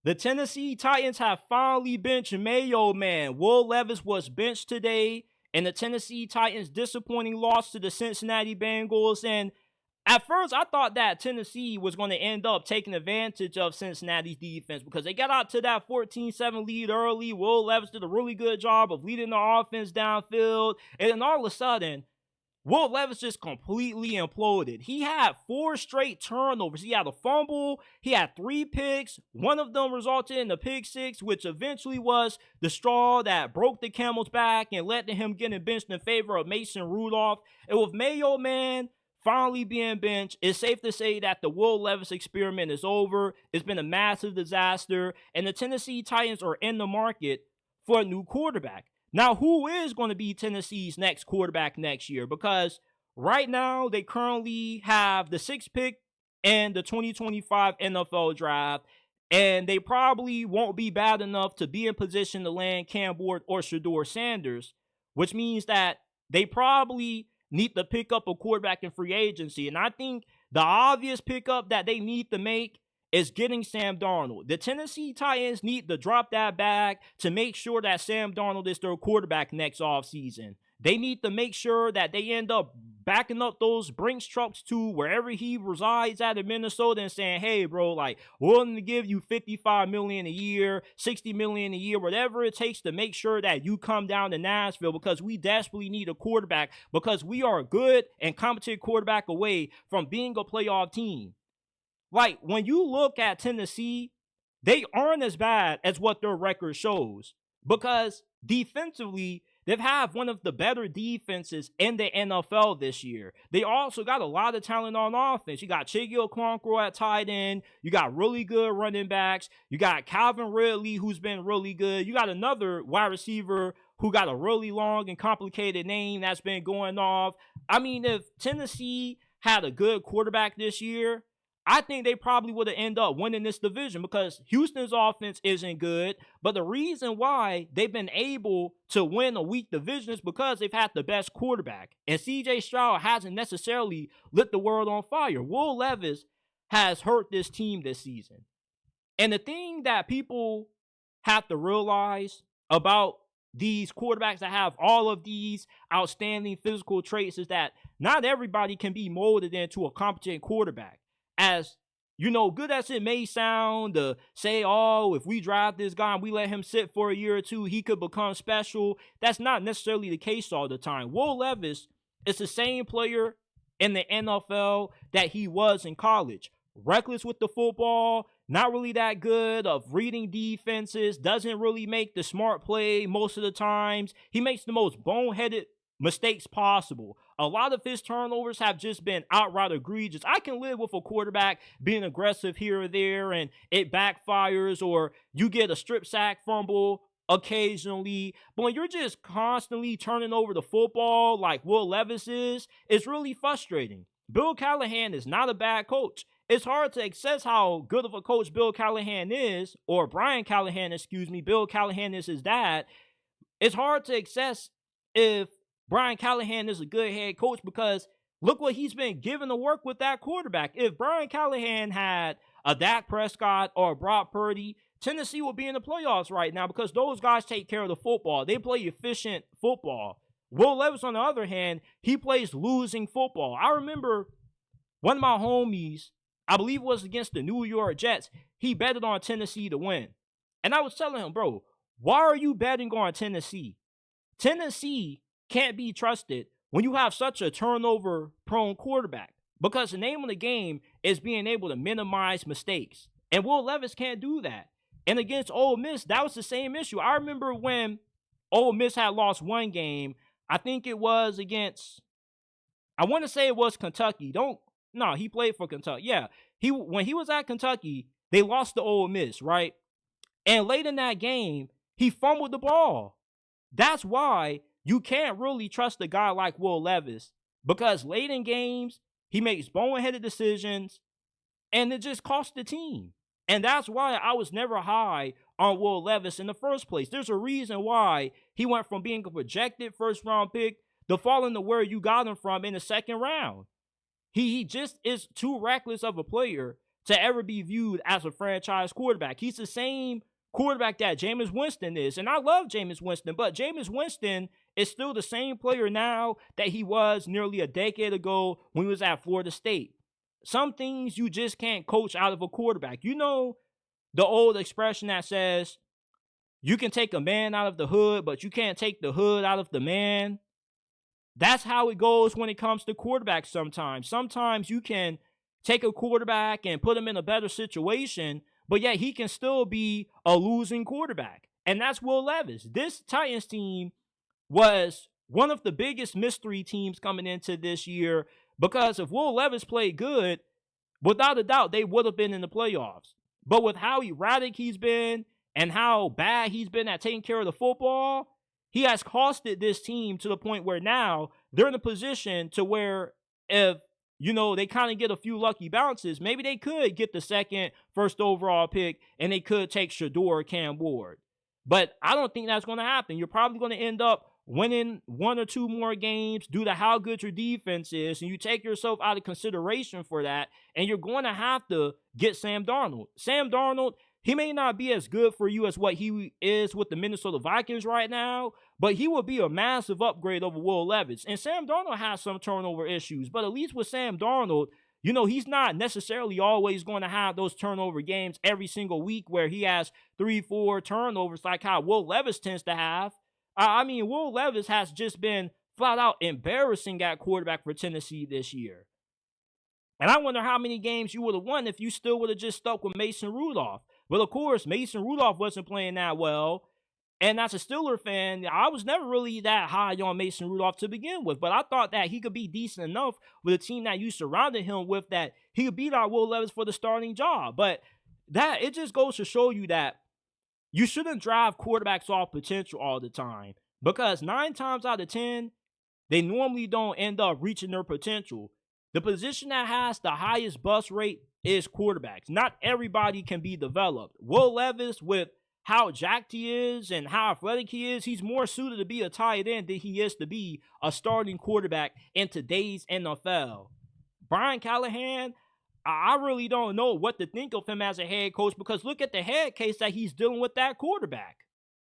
The Tennessee Titans have finally benched Mayo, man. Will Levis was benched today, and the Tennessee Titans disappointing loss to the Cincinnati Bengals. And at first, I thought that Tennessee was going to end up taking advantage of Cincinnati's defense because they got out to that 14-7 lead early. Will Levis did a really good job of leading the offense downfield. And then all of a sudden, Will Levis just completely imploded. He had 4 straight turnovers. He had a fumble. He had 3 picks. One of them resulted in a pick 6, which eventually was the straw that broke the camel's back and led to him getting benched in favor of Mason Rudolph. And with Mayo, man, finally being benched, it's safe to say that the Will Levis experiment is over. It's been a massive disaster, and the Tennessee Titans are in the market for a new quarterback. Now, who is going to be Tennessee's next quarterback next year? Because right now, they currently have the 6th pick in the 2025 NFL draft, and they probably won't be bad enough to be in position to land Cam Ward or Shedeur Sanders, which means that they probably need to pick up a quarterback in free agency. And I think the obvious pickup that they need to make is getting Sam Darnold. The Tennessee Titans need to drop that bag to make sure that Sam Darnold is their quarterback next offseason. They need to make sure that they end up backing up those Brinks trucks to wherever he resides at in Minnesota and saying, hey, bro, like, we're willing to give you $55 million a year, $60 million a year, whatever it takes to make sure that you come down to Nashville because we desperately need a quarterback because we are a good and competent quarterback away from being a playoff team. Like, when you look at Tennessee, they aren't as bad as what their record shows because defensively, they've had one of the better defenses in the NFL this year. They also got a lot of talent on offense. You got Chiggy Okonkwo at tight end. You got really good running backs. You got Calvin Ridley, who's been really good. You got another wide receiver who got a really long and complicated name that's been going off. I mean, if Tennessee had a good quarterback this year, I think they probably would have ended up winning this division because Houston's offense isn't good. But the reason why they've been able to win a weak division is because they've had the best quarterback. And C.J. Stroud hasn't necessarily lit the world on fire. Will Levis has hurt this team this season. And the thing that people have to realize about these quarterbacks that have all of these outstanding physical traits is that not everybody can be molded into a competent quarterback. As, you know, good as it may sound to say, oh, if we draft this guy and we let him sit for a year or two, he could become special. That's not necessarily the case all the time. Will Levis is the same player in the NFL that he was in college. Reckless with the football, not really that good of reading defenses, doesn't really make the smart play most of the times. He makes the most boneheaded mistakes possible. A lot of his turnovers have just been outright egregious. I can live with a quarterback being aggressive here or there and it backfires, or you get a strip sack fumble occasionally. But when you're just constantly turning over the football like Will Levis is, it's really frustrating. Bill Callahan is not a bad coach. It's hard to assess how good of a coach Bill Callahan is, or Brian Callahan, Bill Callahan is his dad. It's hard to assess if Brian Callahan is a good head coach because look what he's been given to work with that quarterback. If Brian Callahan had a Dak Prescott or a Brock Purdy, Tennessee would be in the playoffs right now because those guys take care of the football. They play efficient football. Will Levis, on the other hand, he plays losing football. I remember one of my homies, I believe it was against the New York Jets, he betted on Tennessee to win. And I was telling him, bro, why are you betting on Tennessee? Tennessee can't be trusted when you have such a turnover-prone quarterback because the name of the game is being able to minimize mistakes. And Will Levis can't do that. And against Ole Miss, that was the same issue. I remember when Ole Miss had lost one game, I think it was against, I want to say it was Kentucky. He played for Kentucky. Yeah, when he was at Kentucky, they lost to Ole Miss, right? And late in that game, he fumbled the ball. That's why you can't really trust a guy like Will Levis because late in games, he makes boneheaded decisions and it just costs the team. And that's why I was never high on Will Levis in the first place. There's a reason why he went from being a projected first round pick to falling to where you got him from in the second round. He just is too reckless of a player to ever be viewed as a franchise quarterback. He's the same quarterback that Jameis Winston is. And I love Jameis Winston, but Jameis Winston is still the same player now that he was nearly a decade ago when he was at Florida State. Some things you just can't coach out of a quarterback. You know the old expression that says, you can take a man out of the hood, but you can't take the hood out of the man. That's how it goes when it comes to quarterbacks sometimes. Sometimes you can take a quarterback and put him in a better situation, but yet he can still be a losing quarterback. And that's Will Levis. This Titans team was one of the biggest mystery teams coming into this year because if Will Levis played good, without a doubt, they would have been in the playoffs. But with how erratic he's been and how bad he's been at taking care of the football, he has costed this team to the point where now they're in a position to where if, they kind of get a few lucky bounces, maybe they could get the second, first overall pick, and they could take Shador or Cam Ward. But I don't think that's going to happen. You're probably going to end up winning one or two more games due to how good your defense is, and you take yourself out of consideration for that, and you're going to have to get Sam Darnold. Sam Darnold, he may not be as good for you as what he is with the Minnesota Vikings right now, but he will be a massive upgrade over Will Levis. And Sam Darnold has some turnover issues, but at least with Sam Darnold, he's not necessarily always going to have those turnover games every single week where he has 3-4 turnovers like how Will Levis tends to have. Will Levis has just been flat out embarrassing at quarterback for Tennessee this year. And I wonder how many games you would have won if you still would have just stuck with Mason Rudolph. But of course, Mason Rudolph wasn't playing that well. And as a Steelers fan, I was never really that high on Mason Rudolph to begin with. But I thought that he could be decent enough with a team that you surrounded him with that he could beat out Will Levis for the starting job. But it just goes to show you that you shouldn't drive quarterbacks off potential all the time. Because 9 times out of 10, they normally don't end up reaching their potential. The position that has the highest bust rate is quarterbacks. Not everybody can be developed. Will Levis, with how jacked he is and how athletic he is, he's more suited to be a tight end than he is to be a starting quarterback in today's NFL. Brian Callahan, I really don't know what to think of him as a head coach because look at the head case that he's dealing with that quarterback.